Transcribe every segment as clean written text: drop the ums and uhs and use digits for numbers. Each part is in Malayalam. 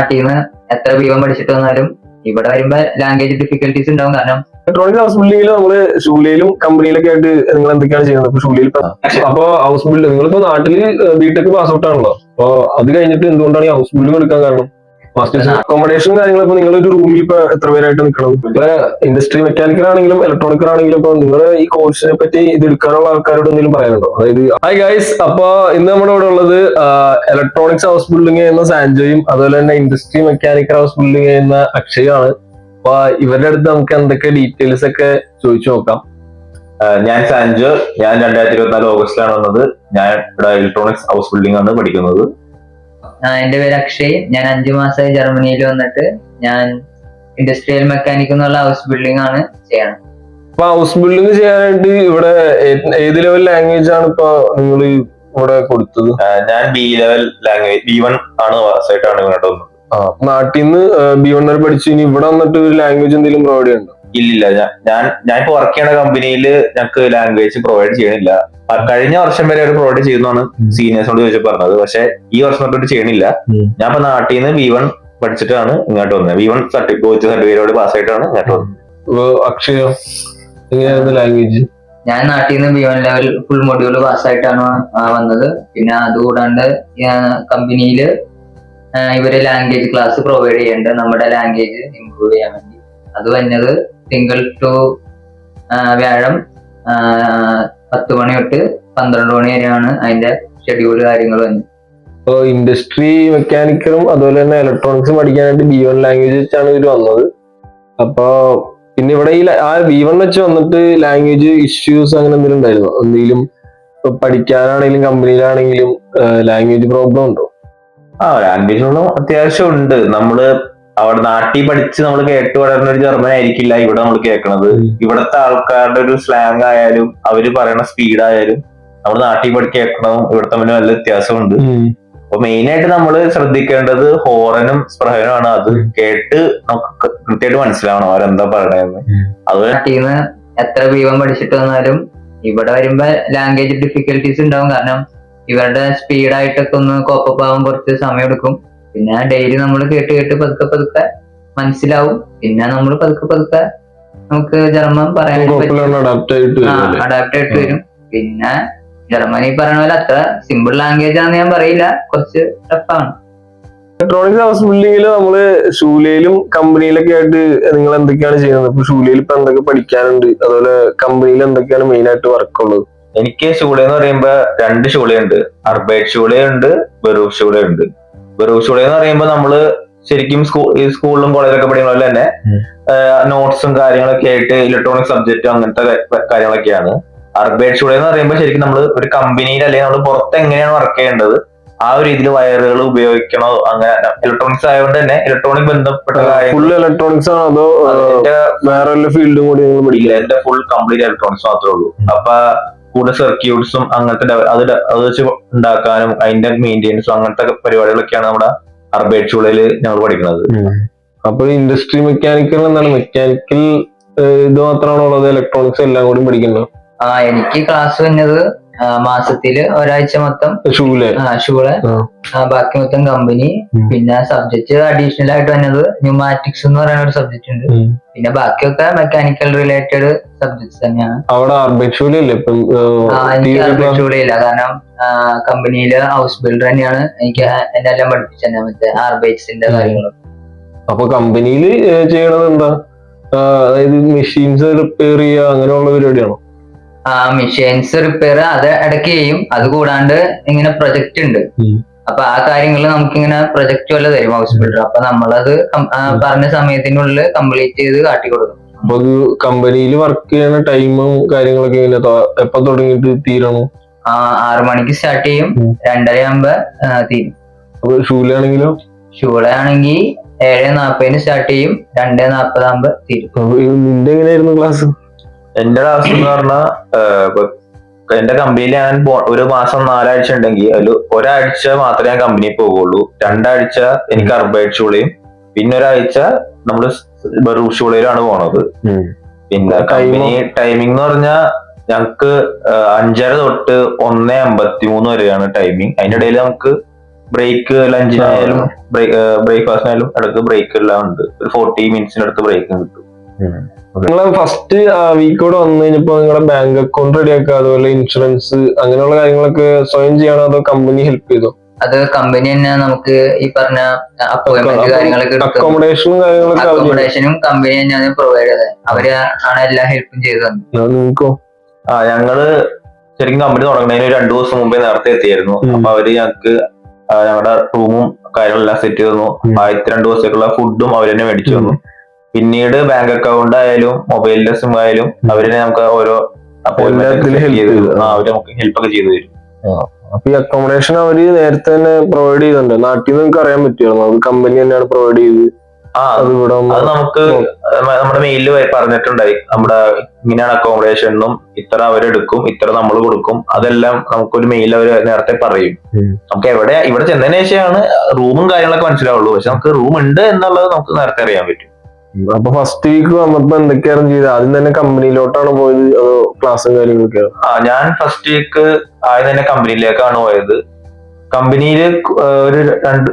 നാട്ടിന്ന് എത്ര ബിവം പഠിച്ചിട്ട് വന്നാലും ഇവിടെ വരുമ്പോ ലാംഗ്വേജ് ഡിഫിക്കൽട്ടീസ് ഉണ്ടാവും. കാരണം ഇലക്ട്രോണിക് ഹൗസ് ബിൽഡിംഗിൽ നമ്മള് ഷൂലയിലും കമ്പനിയിലൊക്കെ ആയിട്ട് നിങ്ങൾ എന്തൊക്കെയാണ് ചെയ്യുന്നത്? ഇപ്പൊ ഷൂലയിൽ അപ്പൊ ഹൗസ് ബിൽഡിംഗ് നിങ്ങളിപ്പോ നാട്ടില് ബിടെക് പാസ് ഔട്ട് ആണല്ലോ, അപ്പൊ അത് കഴിഞ്ഞിട്ട് എന്തുകൊണ്ടാണ് ഈ ഹൗസ് ബിൽഡിംഗ് എടുക്കാൻ കാരണം? അക്കോമഡേഷൻ കാര്യങ്ങളൊക്കെ നിങ്ങളൊരു റൂമിൽ ഇപ്പൊ എത്ര പേരായിട്ട് നിൽക്കണം? ഇപ്പൊ ഇൻഡസ്ട്രി മെക്കാനിക്കൽ ആണെങ്കിലും ഇലക്ട്രോണിക്കൽ ആണെങ്കിലും ഇപ്പൊ നിങ്ങൾ ഈ കോഴ്സിനെ പറ്റി ഇത് എടുക്കാനുള്ള ആൾക്കാരോട് എന്തെങ്കിലും പറയാനുണ്ടോ? അതായത് ഹായ് ഗൈസ്, അപ്പൊ ഇന്ന് നമ്മുടെ ഇവിടെ ഉള്ളത് ഇലക്ട്രോണിക്സ് ഹൗസ് ബിൽഡിംഗ് ചെയ്യുന്ന സാൻജോയും അതുപോലെ തന്നെ ഇൻഡസ്ട്രി മെക്കാനിക്കൽ ഹൗസ് ബിൽഡിംഗ് ചെയ്യുന്ന അക്ഷയാണ്. അപ്പൊ ഇവരുടെ അടുത്ത് നമുക്ക് എന്തൊക്കെ ഡീറ്റെയിൽസ് ഒക്കെ ചോദിച്ചു നോക്കാം. ഞാൻ സാൻജോ, ഞാൻ 2024 ഓഗസ്റ്റിലാണ് വന്നത്. ഞാൻ ഇവിടെ ഇലക്ട്രോണിക്സ് ഹൗസ് ബിൽഡിംഗ് ആണ് പഠിക്കുന്നത്. എന്റെ പേര് അക്ഷയ്. ഞാൻ 5 മാസമായി ജർമ്മനിയിൽ വന്നിട്ട് ഞാൻ ഇൻഡസ്ട്രിയൽ മെക്കാനിക് എന്നുള്ള ഹൗസ് ബിൽഡിംഗ് ആണ് ചെയ്യണം. അപ്പൊ ഹൗസ് ബിൽഡിംഗ് ചെയ്യാനായിട്ട് ഇവിടെ ഏത് ലെവൽ ലാംഗ്വേജ് ആണ് ഇപ്പൊ നിങ്ങൾ ഇവിടെ കൊടുത്തത്? ഞാൻ ബി ലെവൽ ലാംഗ്വേജ് B1 ആണ് ആയിട്ടാണ് ഇങ്ങോട്ട് വന്നത്. നാട്ടിൽ നിന്ന് B1 വരെ പഠിച്ചു, ഇനി ഇവിടെ വന്നിട്ട് ഒരു ലാംഗ്വേജ് എന്തെങ്കിലും പ്രൊവൈഡ് ചെയ്യുന്നുണ്ടോ? ഇല്ലില്ല, ഞാൻ ഇപ്പൊ വർക്ക് ചെയ്യുന്ന കമ്പനിയിൽ ഞങ്ങൾക്ക് ലാംഗ്വേജ് പ്രൊവൈഡ് ചെയ്യണില്ല. കഴിഞ്ഞ വർഷം വരെ അവർ പ്രൊവൈഡ് ചെയ്യുന്നതാണ് സീനിയേഴ്സിനോട് ചോദിച്ചു പറഞ്ഞത്. പക്ഷെ ഈ വർഷം തൊട്ട് ചെയ്യണില്ല. ഞാൻ ഇപ്പൊ നാട്ടിൽ നിന്ന് B1 പഠിച്ചിട്ടാണ് ഇങ്ങോട്ട് വന്നത്. B1 സർട്ടിഫിക്കറ്റോട് പാസ്സായിട്ടാണ് ഇങ്ങോട്ട് വന്നത്. അക്ഷയ എങ്ങനെയായിരുന്നു ലാംഗ്വേജ്? ഞാൻ നാട്ടിൽ നിന്ന് B1 ലെവൽ ഫുൾ മൊഡ്യൂൾ പാസ്സായിട്ടാണ് വന്നത്. പിന്നെ അതുകൂടാണ്ട് കമ്പനിയിൽ ഇവര് ലാംഗ്വേജ് ക്ലാസ് പ്രൊവൈഡ് ചെയ്യുന്നുണ്ട് നമ്മുടെ ലാംഗ്വേജ് ഇംപ്രൂവ് ചെയ്യാൻ വേണ്ടി. അത് വന്നത് തിങ്കൾ ടു വ്യാഴം 10 മണി തൊട്ട് 12 മണി വരെയാണ് അതിന്റെ ഷെഡ്യൂൾ കാര്യങ്ങൾ വന്നത്. ഇപ്പൊ ഇൻഡസ്ട്രി മെക്കാനിക്കലും അതുപോലെ തന്നെ ഇലക്ട്രോണിക്സും പഠിക്കാനായിട്ട് B1 ലാംഗ്വേജ് വെച്ചാണ് ഇവർ വന്നത്. അപ്പൊ പിന്നെ ഇവിടെ ഈ B1 വെച്ച് വന്നിട്ട് ലാംഗ്വേജ് ഇഷ്യൂസ് അങ്ങനെ എന്തെങ്കിലും ഉണ്ടായിരുന്നോ? എന്തെങ്കിലും പഠിക്കാനാണെങ്കിലും കമ്പനിയിലാണെങ്കിലും ലാംഗ്വേജ് പ്രോബ്ലം ഉണ്ടോ? ലാംഗ്വേജിനോടും അത്യാവശ്യം ഉണ്ട്. നമ്മള് അവിടെ നാട്ടിൽ പഠിച്ച് നമ്മൾ കേട്ട് വളർന്ന ഒരു ജർമ്മൻ ആയിരിക്കില്ല ഇവിടെ നമ്മൾ കേൾക്കണത്. ഇവിടുത്തെ ആൾക്കാരുടെ ഒരു സ്ലാങ് ആയാലും അവര് പറയുന്ന സ്പീഡ് ആയാലും നമ്മൾ നാട്ടിൽ പഠി കേൾക്കണതും ഇവിടുത്തെ തമ്മിൽ നല്ല വ്യത്യാസമുണ്ട്. അപ്പൊ മെയിൻ ആയിട്ട് നമ്മൾ ശ്രദ്ധിക്കേണ്ടത് ഹോറനും സ്പ്രഹനും ആണ്. അത് കേട്ട് നമുക്ക് കൃത്യമായിട്ട് മനസ്സിലാവണം അവരെന്താ പറയണെന്ന്. അത് നാട്ടിന്ന് എത്ര ബിവം പഠിച്ചിട്ട് വന്നാലും ഇവിടെ വരുമ്പോ ലാംഗ്വേജ് ഡിഫിക്കൽട്ടീസ് ഉണ്ടാവും. കാരണം ഇവരുടെ സ്പീഡായിട്ടൊക്കെ ഒന്ന് കോപ്പപ്പ് ആവാൻ കുറച്ച് സമയം എടുക്കും. പിന്നെ ഡെയിലി നമ്മൾ കേട്ട് പതുക്കെ മനസ്സിലാവും. പിന്നെ നമ്മൾ പതുക്കെ നമുക്ക് ജർമ്മൻ പറയാൻ അഡാപ്റ്റ് ആയിട്ട് വരും. പിന്നെ ജർമ്മനി പറയണ പോലെ അത്ര സിമ്പിൾ ലാംഗ്വേജ് ആണെന്ന് ഞാൻ പറയില്ല, കുറച്ച് ടഫാണ്. ഇലക്ട്രോണിക്സ് ഹൗസ് ബിൽഡിംഗിൽ നമ്മള് ഷൂലയിലും കമ്പനിയിലൊക്കെ ആയിട്ട് നിങ്ങൾ എന്തൊക്കെയാണ് ചെയ്യുന്നത്? ഇപ്പൊ ഷൂലയിൽ ഇപ്പൊ എന്തൊക്കെ പഠിക്കാനുണ്ട്, അതുപോലെ കമ്പനിയിൽ എന്തൊക്കെയാണ് മെയിൻ ആയിട്ട് വർക്ക് ഉള്ളത്? എനിക്ക് ഷൂള എന്ന് പറയുമ്പോ 2 ഷൂളയുണ്ട്. അർബൈറ്റ് ഷൂളയുണ്ട്, ബെറൂഫ് ഷൂളയുണ്ട്. ബെറൂഫ് ഷൂള എന്ന് പറയുമ്പോ നമ്മള് ശരിക്കും സ്കൂളിലും കോളേജിലൊക്കെ പഠിക്കുന്ന പോലെ തന്നെ നോട്ട്സും കാര്യങ്ങളൊക്കെ ആയിട്ട് ഇലക്ട്രോണിക് സബ്ജക്റ്റും അങ്ങനത്തെ കാര്യങ്ങളൊക്കെയാണ്. അർബൈറ്റ് ഷൂള എന്ന് പറയുമ്പോൾ ശരിക്കും നമ്മൾ ഒരു കമ്പനിയിൽ അല്ലെങ്കിൽ നമ്മൾ പുറത്ത് എങ്ങനെയാണ് വർക്ക് ചെയ്യേണ്ടത് ആ ഒരു രീതിയിൽ വയറുകൾ ഉപയോഗിക്കണോ അങ്ങനെ ഇലക്ട്രോണിക്സ് ആയതുകൊണ്ട് തന്നെ ഇലക്ട്രോണിക് ബന്ധപ്പെട്ട ഫുൾ ഇലക്ട്രോണിക്സ് ആണോ അതോ വേറെ ഫീൽഡും കൂടി പഠിക്കില്ല? എന്റെ ഫുൾ കംപ്ലീറ്റ് ഇലക്ട്രോണിക്സ് മാത്രമേ ഉള്ളൂ. അപ്പൊ കൂടുതൽ സർക്യൂട്ട്സും അങ്ങനത്തെ അത് വെച്ച് ഉണ്ടാക്കാനും അതിന്റെ മെയിൻ്റെനൻസും അങ്ങനത്തെ പരിപാടികളൊക്കെയാണ് നമ്മുടെ അർബൈറ്റ് ഷൂളയിൽ ഞങ്ങൾ പഠിക്കുന്നത്. അപ്പൊ ഇൻഡസ്ട്രി മെക്കാനിക്കൽ എന്താണ് മെക്കാനിക്കൽ ഇത് മാത്രമാണോ ഉള്ളത്? ഇലക്ട്രോണിക്സ് എല്ലാം കൂടി പഠിക്കുന്നത്? എനിക്ക് ക്ലാസ് വന്നത് മാസത്തില് ഒരാഴ്ച മൊത്തം ഷൂള് ബാക്കി മൊത്തം കമ്പനി. പിന്നെ സബ്ജക്ട് അഡീഷണൽ ആയിട്ട് വന്നത് ന്യൂമാറ്റിക്സ് എന്ന് പറയുന്ന ഒരു സബ്ജക്ട് ഉണ്ട്. പിന്നെ ബാക്കിയൊക്കെ മെക്കാനിക്കൽ റിലേറ്റഡ് സബ്ജക്ട്സ് തന്നെയാണ്. അവിടെ അർബൈറ്റ് ഷൂളയില്ല? എനിക്ക് അർബൈറ്റ് ഷൂളയില്ല, കാരണം കമ്പനിയില് ഹൗസ് ബിൽഡർ തന്നെയാണ് എനിക്ക് എന്നെ എല്ലാം പഠിപ്പിച്ചത്, മറ്റേ അർബൈറ്റ്സിന്റെ കാര്യങ്ങളും. അപ്പൊ കമ്പനിയിൽ ചെയ്യണത് എന്താ? അതായത് മെഷീൻസ് റിപ്പയർ ചെയ്യുക അങ്ങനെയുള്ള പരിപാടിയാണോ? മെഷീൻസ് റിപ്പയർ അത് ഇടയ്ക്ക് ചെയ്യും. അത് കൂടാണ്ട് ഇങ്ങനെ പ്രൊജക്ട് ഉണ്ട്. അപ്പൊ ആ കാര്യങ്ങൾ നമുക്കിങ്ങനെ പ്രൊജക്ട് പോലെ തരും ഹൗസ് ബിൽഡർ. അപ്പൊ നമ്മളത് പറഞ്ഞ സമയത്തിനുള്ളിൽ കംപ്ലീറ്റ് ചെയ്ത് കാട്ടിക്കൊടുക്കും. അപ്പൊ കമ്പനിയിൽ വർക്ക് ചെയ്യുന്ന ടൈമും കാര്യങ്ങളൊക്കെ എപ്പൊ തുടങ്ങിയിട്ട് തീരണോ? 6 മണിക്ക് സ്റ്റാർട്ട് ചെയ്യും, 2:30 ആകുമ്പോ തീരും. അപ്പൊ ഷൂളയാണെങ്കിലോ? ഷൂളയാണെങ്കിൽ 7:40 സ്റ്റാർട്ട് ചെയ്യും, 2:40 ആകുമ്പോ തീരും. നിന്റെ എങ്ങനെയായിരുന്നു ക്ലാസ്? എന്റെ ക്ലാസ് എന്ന് പറഞ്ഞാൽ എന്റെ കമ്പനിയിൽ ഞാൻ ഒരു മാസം 4 ആഴ്ച ഉണ്ടെങ്കിൽ അതിൽ ഒരാഴ്ച മാത്രമേ ഞാൻ കമ്പനിയിൽ പോകുള്ളൂ. 2 ആഴ്ച എനിക്ക് അർബൈറ്റ് ഷൂളയും പിന്നെ ഒരാഴ്ച നമ്മള് ബെറൂഫ് ഷൂളയിലാണ് പോണത്. പിന്നെ കമ്പനി ടൈമിംഗ് എന്ന് പറഞ്ഞാൽ ഞങ്ങക്ക് 5:30 തൊട്ട് 1:53 വരെയാണ് ടൈമിംഗ്. അതിന്റെ ഇടയിൽ നമുക്ക് ബ്രേക്ക് ലഞ്ചിനായാലും ബ്രേക്ക്ഫാസ്റ്റിനായാലും ഇടയ്ക്ക് ബ്രേക്ക് എല്ലാം ഉണ്ട്. ഒരു 40 മിനിറ്റ്സിനടുത്ത് ബ്രേക്കും കിട്ടും. നിങ്ങളെ ഫസ്റ്റ് വീക്കോട് വന്നു കഴിഞ്ഞപ്പോ നിങ്ങളുടെ ബാങ്ക് അക്കൗണ്ട് റെഡിയാക്കുക, അതുപോലെ ഇൻഷുറൻസ് അങ്ങനെയുള്ള കാര്യങ്ങളൊക്കെ സ്വയം ചെയ്യണോ അതോ കമ്പനി ഹെൽപ്പ് ചെയ്തോ? അത് കമ്പനി തന്നെ നമുക്ക് ഈ പറഞ്ഞ അപ്പോയിന്റ്മെന്റ് കാര്യങ്ങളൊക്കെ അക്കോമഡേഷനും കാര്യങ്ങളൊക്കെ അക്കോമഡേഷനും കമ്പനി തന്നെയാണ് പ്രൊവൈഡ് ചെയ്തത്. അവര് ആണ് എല്ലാ ഹെൽപ്പും ചെയ്തു തന്നത്. നിങ്ങൾക്കോ? ഞങ്ങള് ശരിക്കും കമ്പനി തുടങ്ങുന്നതിന് 2 ദിവസം മുമ്പേ നേരത്തെ എത്തിയായിരുന്നു. അപ്പൊ അവര് ഞങ്ങൾക്ക് ഞങ്ങളുടെ റൂമും കാര്യങ്ങളെല്ലാം സെറ്റ് ചെയ്തു. ആദ്യത്തെ 2 ദിവസത്തേക്കുള്ള ഫുഡും അവർ തന്നെ മേടിച്ചു തന്നു. പിന്നീട് ബാങ്ക് അക്കൗണ്ട് ആയാലും മൊബൈലിന്റെ സിം ആയാലും അവര് നമുക്ക് ഓരോ അവര് നമുക്ക് ഹെൽപ്പ് ഒക്കെ ചെയ്തു തരും. അപ്പൊ ഈ അക്കോമഡേഷൻ അവര് നേരത്തെ തന്നെ പ്രൊവൈഡ് ചെയ്തിട്ടുണ്ട്. നാട്ടിൽ നിന്ന് നിങ്ങൾക്ക് അറിയാൻ പറ്റുമോ അത് കമ്പനി തന്നെയാണ് പ്രൊവൈഡ് ചെയ്ത്? അത് നമുക്ക് നമ്മുടെ മെയിലിൽ പറഞ്ഞിട്ടുണ്ടായി. നമ്മുടെ ഇങ്ങനെയാണ് അക്കോമഡേഷൻ എന്നും ഇത്ര അവരെടുക്കും ഇത്ര നമ്മൾ കൊടുക്കും അതെല്ലാം നമുക്കൊരു മെയിൽ അവര് നേരത്തെ പറയും. നമുക്ക് ഇവിടെ ചെന്നതിന് ശേഷമാണ് റൂമും കാര്യങ്ങളൊക്കെ മനസ്സിലാവുള്ളൂ. പക്ഷെ നമുക്ക് റൂം ഉണ്ട് എന്നുള്ളത് നമുക്ക് നേരത്തെ അറിയാൻ പറ്റും. അപ്പൊ ഫസ്റ്റ് വീക്ക് വന്നപ്പോ എന്തൊക്കെയാണ് ചെയ്തത്? ആദ്യം തന്നെ കമ്പനിയിലോട്ടാണ് പോയത് അതോ ക്ലാസ്സും കാര്യങ്ങളൊക്കെ? ഞാൻ ഫസ്റ്റ് വീക്ക് ആദ്യം തന്നെ കമ്പനിയിലേക്കാണ് പോയത്. കമ്പനിയിൽ ഒരു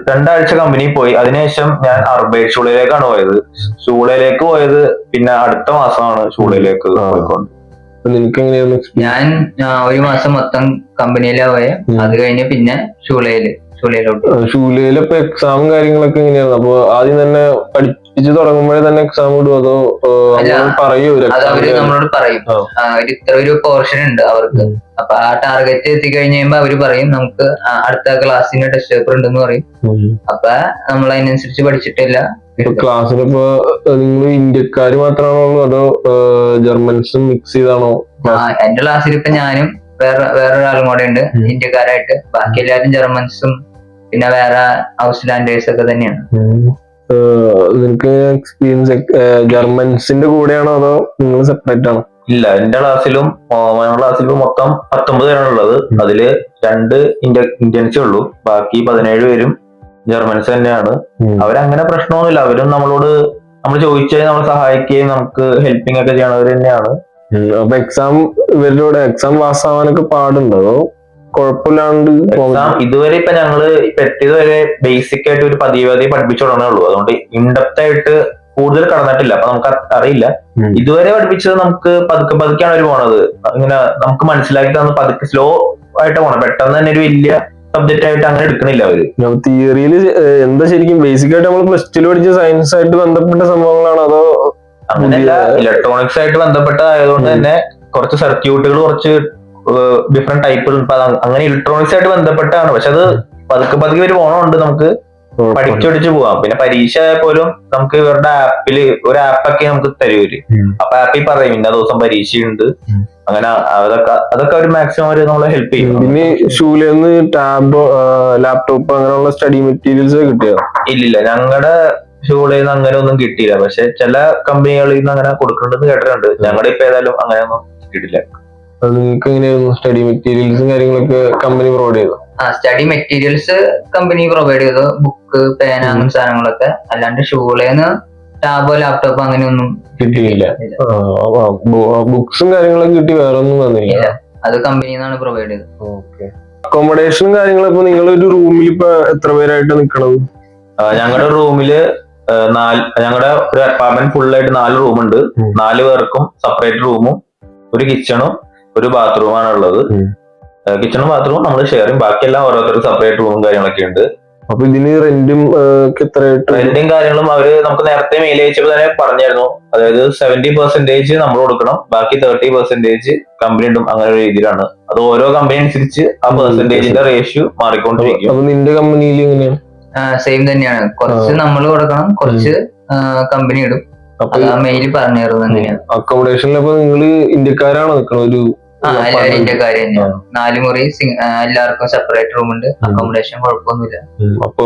2 ആഴ്ച കമ്പനിയിൽ പോയി. അതിനുശേഷം ഞാൻ അർബൈറ്റ് ഷൂളയിലേക്കാണ് പോയത്. ഷൂളയിലേക്ക് പോയത് പിന്നെ അടുത്ത മാസമാണ് ഷൂളയിലേക്ക് പോയിക്കൊണ്ട്. നിനക്ക് എങ്ങനെയായിരുന്നു? ഞാൻ 1 മാസം മൊത്തം കമ്പനിയിലാ പോയെ. അത് കഴിഞ്ഞ് പിന്നെ ഷൂലയില് ഇപ്പൊ എക്സാമും കാര്യങ്ങളൊക്കെ എങ്ങനെയാണ്? അപ്പൊ ആദ്യം തന്നെ പഠിപ്പിച്ച് തുടങ്ങുമ്പോഴേ തന്നെ എക്സാം ഇടും അതോ പറയൂ? അവര് നമ്മളോട് പറയും ഇത്ര ഒരു പോർഷൻ ഉണ്ട് അവർക്ക്. അപ്പൊ ആ ടാർഗറ്റ് എത്തിക്കഴിഞ്ഞ് കഴിയുമ്പോ അവര് പറയും നമുക്ക് അടുത്ത ക്ലാസ്സിന് ടെസ്റ്റ് പേപ്പർ ഉണ്ടെന്ന് പറയും. അപ്പൊ നമ്മൾ അതിനനുസരിച്ച് പഠിച്ചിട്ടില്ല. ക്ലാസ്സിലിപ്പോ നിങ്ങൾ ഇന്ത്യക്കാര് മാത്രമാണോ അതോ ജർമ്മൻസും മിക്സ് ചെയ്താണോ? എന്റെ ക്ലാസ്സിൽ ഇപ്പൊ ഞാനും വേറൊരാളും കൂടെ ഉണ്ട് ഇന്ത്യക്കാരായിട്ട്. ബാക്കി എല്ലാവരും ജർമ്മൻസും പിന്നെ വേറെ ഔസ്ലാൻഡേഴ്സ് ഒക്കെ തന്നെയാണ്. നിനക്ക് എക്സ്പീരിയൻസ് ജർമ്മൻസിന്റെ കൂടെയാണോ അതോ നിങ്ങൾ സെപ്പറേറ്റ് ആണോ? ഇല്ല, എന്റെ ക്ലാസ്സിലും മൊത്തം 19 പേരാണ് ഉള്ളത്. അതില് 2 ഇന്ത്യൻസേ ഉള്ളൂ. ബാക്കി 17 പേരും ജർമ്മൻസ് തന്നെയാണ്. അവരങ്ങനെ പ്രശ്നമൊന്നുമില്ല. അവരും നമ്മൾ ചോദിച്ചാൽ നമ്മൾ സഹായിക്കുകയും നമുക്ക് ഹെൽപ്പിംഗ് ഒക്കെ ചെയ്യണവർ തന്നെയാണ്. അപ്പൊ ഇവരുടെ എക്സാം പാസ്സാവാനൊക്കെ പാടുണ്ടോ അതോ കുഴപ്പമില്ലാണ്ട്? ഇതുവരെ ഇപ്പൊ ഞങ്ങള് എത്തിയത് വരെ ബേസിക് ആയിട്ട് ഒരു പതിയെ പഠിപ്പിച്ചു തുടങ്ങണേ ഉള്ളൂ. അതുകൊണ്ട് ഇൻഡെപ്ത് ആയിട്ട് കൂടുതൽ കടന്നിട്ടില്ല. അപ്പൊ നമുക്ക് അറിയില്ല. ഇതുവരെ പഠിപ്പിച്ചത് നമുക്ക് പതുക്കെയാണ് അവര് പോണത്. ഇങ്ങനെ നമുക്ക് മനസ്സിലാക്കി തന്ന് പതുക്കെ സ്ലോ ആയിട്ട് പോണം. പെട്ടെന്ന് തന്നെ ഒരു വലിയ സബ്ജക്റ്റ് ആയിട്ട് അങ്ങനെ എടുക്കണില്ല അവര്. തിയറിയിൽ എന്താ ശരിക്കും ബേസിക് ആയിട്ട് നമ്മൾ പ്ലസ് ടു പഠിച്ച സയൻസ് ആയിട്ട് ബന്ധപ്പെട്ട സംഭവങ്ങളാണോ അതോ? അങ്ങനെയല്ല, ഇലക്ട്രോണിക്സ് ആയിട്ട് ബന്ധപ്പെട്ടതായതുകൊണ്ട് തന്നെ കുറച്ച് സർക്യൂട്ടുകൾ കുറച്ച് ഡിഫറെന്റ് ടൈപ്പുകൾ അങ്ങനെ ഇലക്ട്രോണിക്സ് ആയിട്ട് ബന്ധപ്പെട്ടാണ്. പക്ഷെ അത് പതുക്കെ ഒരു പോണമുണ്ട്. നമുക്ക് പഠിച്ചു പോവാം. പിന്നെ പരീക്ഷ പോലും നമുക്ക് ഇവരുടെ ആപ്പില് ഒരു ആപ്പൊക്കെ നമുക്ക് തരുവര്. അപ്പൊ ആപ്പിൽ പറയും ഇന്ന ദിവസം പരീക്ഷയുണ്ട്. അങ്ങനെ അതൊക്കെ ഒരു മാക്സിമം അവര് നമ്മളെ ഹെൽപ്പ് ചെയ്യും. പിന്നെ ഷൂലേന്ന് ടാബ് ലാപ്ടോപ്പ് അങ്ങനെയുള്ള സ്റ്റഡി മെറ്റീരിയൽസ് കിട്ടിയോ? ഇല്ലില്ല, ഞങ്ങളുടെ ഷൂളിൽ നിന്ന് അങ്ങനെ ഒന്നും കിട്ടിയില്ല. പക്ഷെ ചില കമ്പനികളിൽ നിന്ന് അങ്ങനെ കൊടുക്കുന്നുണ്ടെന്ന് കേട്ടിട്ടുണ്ട്. ഞങ്ങളുടെ ഇപ്പൊ ഏതായാലും അങ്ങനെയൊന്നും കിട്ടിയില്ല. നിങ്ങൾക്ക് എങ്ങനെയായിരുന്നു സ്റ്റഡി മെറ്റീരിയൽസും കാര്യങ്ങളൊക്കെ കമ്പനി പ്രൊവൈഡ് ചെയ്തോ? സ്റ്റഡി മെറ്റീരിയൽസ് കമ്പനി പ്രൊവൈഡ് ചെയ്തു. ബുക്ക്, പേന അങ്ങനെ സാധനങ്ങളൊക്കെ. അല്ലാണ്ട് ഷൂളേന്ന് ടാബോ ലാപ്ടോപ്പോ അങ്ങനെയൊന്നും കിട്ടിയില്ല. ബുക്സും കാര്യങ്ങളൊക്കെ കിട്ടി, വേറെ ഒന്നും തന്നില്ല. അത് കമ്പനിയിൽ നിന്നാണ് പ്രൊവൈഡ് ചെയ്തത്. അക്കോമഡേഷനും കാര്യങ്ങളൊക്കെ നിങ്ങളൊരു റൂമിൽ ഇപ്പൊ എത്ര പേരായിട്ട് നിക്കണത്? ഞങ്ങളുടെ റൂമില് ഞങ്ങളുടെ ഒരു അപ്പാർട്ട്മെന്റ് ഫുള്ളായിട്ട് 4 റൂമുണ്ട്. 4 പേർക്കും സെപ്പറേറ്റ് റൂമും ഒരു കിച്ചണും ഒരു ബാത്റൂമാണ് ഉള്ളത്. കിച്ചണും ബാത്റൂമും നമ്മൾ ഷെയർ ചെയ്യും. ബാക്കിയെല്ലാം ഓരോരുത്തർക്ക് സെപ്പറേറ്റ് റൂമും കാര്യങ്ങളൊക്കെ ഉണ്ട്. അപ്പൊ ഇതിന് റെന്റും റെന്റും കാര്യങ്ങളും അവര് നമുക്ക് നേരത്തെ മെയിൽ അയച്ചപ്പോൾ തന്നെ പറഞ്ഞായിരുന്നു. അതായത് 70% നമ്മൾ കൊടുക്കണം, ബാക്കി 30% കമ്പനി ഇടും. അങ്ങനെ ഒരു രീതിയിലാണ്. അത് ഓരോ കമ്പനി അനുസരിച്ച് ആ പെർസെന്റേജിന്റെ റേഷ്യോ മാറിക്കൊണ്ടിരിക്കും. അപ്പൊ നിന്റെ കമ്പനിയിൽ എങ്ങനെയാണ്? സെയിം തന്നെയാണ്. കുറച്ച് നമ്മൾ കൊടുക്കണം, കുറച്ച് കമ്പനി ഇടും. മെയിൽ പറഞ്ഞായിരുന്നു അങ്ങനെയാണ്. അക്കോമഡേഷനിൽ അപ്പൊ നിങ്ങള് ഇന്ത്യക്കാരാണോ നിൽക്കണം? എല്ലാവരും ഇന്ത്യക്കാര് തന്നെയാണ്. 4 മുറി, എല്ലാവർക്കും സെപ്പറേറ്റ് റൂം ഉണ്ട്. അക്കോമഡേഷൻ കുഴപ്പമൊന്നുമില്ല. അപ്പൊ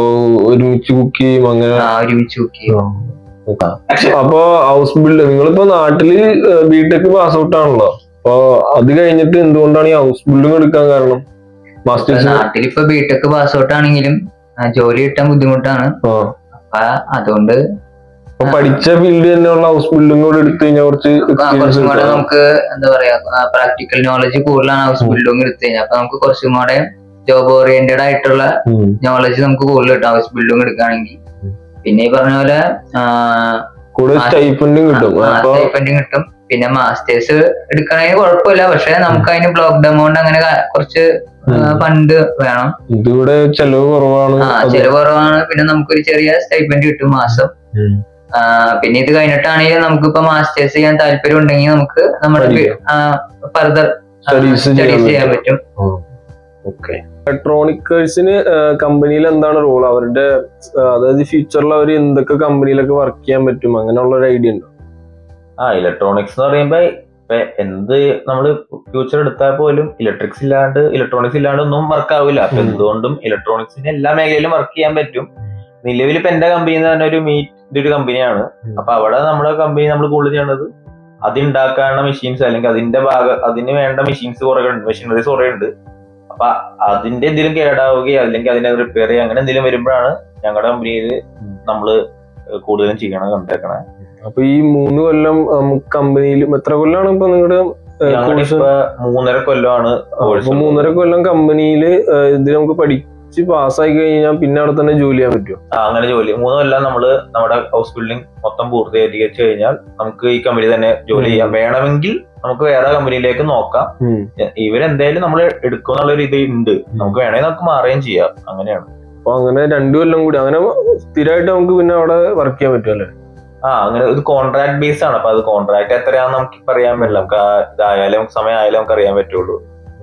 ഒരുമിച്ച് കുക്ക് ചെയ്യും അങ്ങനെ? ഒരുമിച്ച് കുക്ക് ചെയ്യും. അപ്പൊ ഹൗസ് ബിൽഡ് നിങ്ങളിപ്പോ നാട്ടില് ബിടെക് പാസ് ഔട്ട് ആണല്ലോ. അപ്പൊ അത് കഴിഞ്ഞിട്ട് എന്തുകൊണ്ടാണ് ഈ ഹൗസ് ബിൽഡിംഗ് എടുക്കാൻ കാരണം? നാട്ടിലിപ്പോ ബിടെക് പാസ് ഔട്ട് ആണെങ്കിലും ജോലി കിട്ടാൻ ബുദ്ധിമുട്ടാണ്. അപ്പൊ അതുകൊണ്ട് പഠിച്ച ഫീൽഡ് തന്നെയുള്ള ഹൗസ് ബിൽഡിംഗ് കൂടെ എടുത്തു കഴിഞ്ഞാൽ കുറച്ചും കൂടെ നമുക്ക് എന്താ പറയാ പ്രാക്ടിക്കൽ നോളജ് കൂടുതലാണ് ഹൗസ് ബിൽഡിംഗ് എടുത്തു കഴിഞ്ഞാൽ. അപ്പൊ നമുക്ക് കുറച്ചും കൂടെ ജോബ് ഓറിയന്റഡ് ആയിട്ടുള്ള നോളജ് നമുക്ക് കൂടുതൽ കിട്ടും ഹൗസ് ബിൽഡിംഗ് എടുക്കുകയാണെങ്കിൽ. പിന്നെ ഈ പറഞ്ഞ പോലെ സ്റ്റൈപ്പൻഡും കിട്ടും. സ്റ്റൈപ്പൻഡും കിട്ടും. പിന്നെ മാസ്റ്റേഴ്സ് എടുക്കണമെങ്കിൽ കുഴപ്പമില്ല, പക്ഷെ നമുക്ക് അതിന് ബ്ലോക്ക്ഡ് എമൗണ്ട് അങ്ങനെ കുറച്ച് ഫണ്ട് വേണം. ഇതിവിടെ ചെലവ് കുറവാണ്. ചെലവ് കുറവാണ്. പിന്നെ നമുക്കൊരു ചെറിയ സ്റ്റൈപ്പൻഡ് കിട്ടും മാസം. പിന്നെ ഇത് കഴിഞ്ഞിട്ടാണെങ്കിൽ നമുക്കിപ്പോ മാസ്റ്റേഴ്സ് ചെയ്യാൻ താല്പര്യം ഉണ്ടെങ്കിൽ നമുക്ക് നമ്മുടെ ഫർദർ സ്റ്റഡീസ് ചെയ്യാൻ പറ്റും. ഇലക്ട്രോണിക്കേഴ്സിന് കമ്പനിയിൽ എന്താണ് റോൾ? അവരുടെ അതായത് ഫ്യൂച്ചറിൽ അവർ എന്തൊക്കെ കമ്പനിയിലൊക്കെ വർക്ക് ചെയ്യാൻ പറ്റും, അങ്ങനെയുള്ള ഒരു ഐഡിയ ഉണ്ടോ? ഇലക്ട്രോണിക്സ് എന്ന് പറയുമ്പോ എന്ത് നമ്മള് ഫ്യൂച്ചർ എടുത്താൽ പോലും ഇലക്ട്രോണിക്സ് ഇല്ലാണ്ട് ഒന്നും വർക്ക് ആവില്ല. അപ്പൊ എന്തുകൊണ്ടും ഇലക്ട്രോണിക്സിന് എല്ലാ മേഖലയിലും വർക്ക് ചെയ്യാൻ പറ്റും. നിലവിൽ ഇപ്പൊ എന്റെ കമ്പനി എന്ന് പറഞ്ഞ ഒരു മീറ്റ് ഒരു കമ്പനിയാണ്. അപ്പൊ അവിടെ നമ്മുടെ കമ്പനി നമ്മൾ കൂടുതൽ ചെയ്യേണ്ടത് അതുണ്ടാക്കാനുള്ള മെഷീൻസ്, അല്ലെങ്കിൽ അതിന് വേണ്ട മെഷീൻസ് കുറെ ഉണ്ട്, മെഷീനറീസ് കുറെ ഉണ്ട്. അപ്പൊ അതിന്റെ എന്തെങ്കിലും കേടാവുകയോ അല്ലെങ്കിൽ അതിനെ റിപ്പയർ ചെയ്യുക അങ്ങനെ എന്തെങ്കിലും വരുമ്പോഴാണ് ഞങ്ങളുടെ കമ്പനിയിൽ നമ്മള് കൂടുതലും ചെയ്യണം കണ്ടേക്കണേ. അപ്പൊ ഈ 3 കൊല്ലം കമ്പനിയിൽ എത്ര കൊല്ലാണ് ഇപ്പൊ നിങ്ങളുടെ? 3.5 കൊല്ലമാണ്. 3.5 കൊല്ലം കമ്പനിയിൽ ഇത് നമുക്ക് പഠിച്ച് പാസ്സായി കഴിഞ്ഞാൽ പിന്നെ അവിടെ തന്നെ ജോലി ചെയ്യാൻ പറ്റുമോ? അങ്ങനെ 3 കൊല്ലം നമ്മള് നമ്മുടെ ഹൗസ് ബിൽഡിംഗ് മൊത്തം പൂർത്തീകരിച്ചു കഴിഞ്ഞാൽ നമുക്ക് ഈ കമ്പനി തന്നെ ജോലി ചെയ്യാം. വേണമെങ്കിൽ നമുക്ക് വേറെ കമ്പനിയിലേക്ക് നോക്കാം. ഇവരെന്തായാലും നമ്മൾ എടുക്കും എന്നുള്ളൊരു ഇത് ഉണ്ട്. നമുക്ക് വേണമെങ്കിൽ നമുക്ക് മാറുകയും ചെയ്യാം. അങ്ങനെയാണ്. അപ്പൊ അങ്ങനെ 2 കൊല്ലം കൂടി അങ്ങനെ സ്ഥിരമായിട്ട് നമുക്ക് പിന്നെ അവിടെ വർക്ക് ചെയ്യാൻ പറ്റും അല്ലേ? അങ്ങനെ ഇത് കോൺട്രാക്ട് ബേസ് ആണ്. അപ്പൊ അത് കോൺട്രാക്ട് എത്രയാണെന്ന് നമുക്ക് പറയാൻ പറ്റില്ല. നമുക്ക് ഇതായാലും സമയം ആയാലും നമുക്ക് അറിയാൻ പറ്റുള്ളൂ.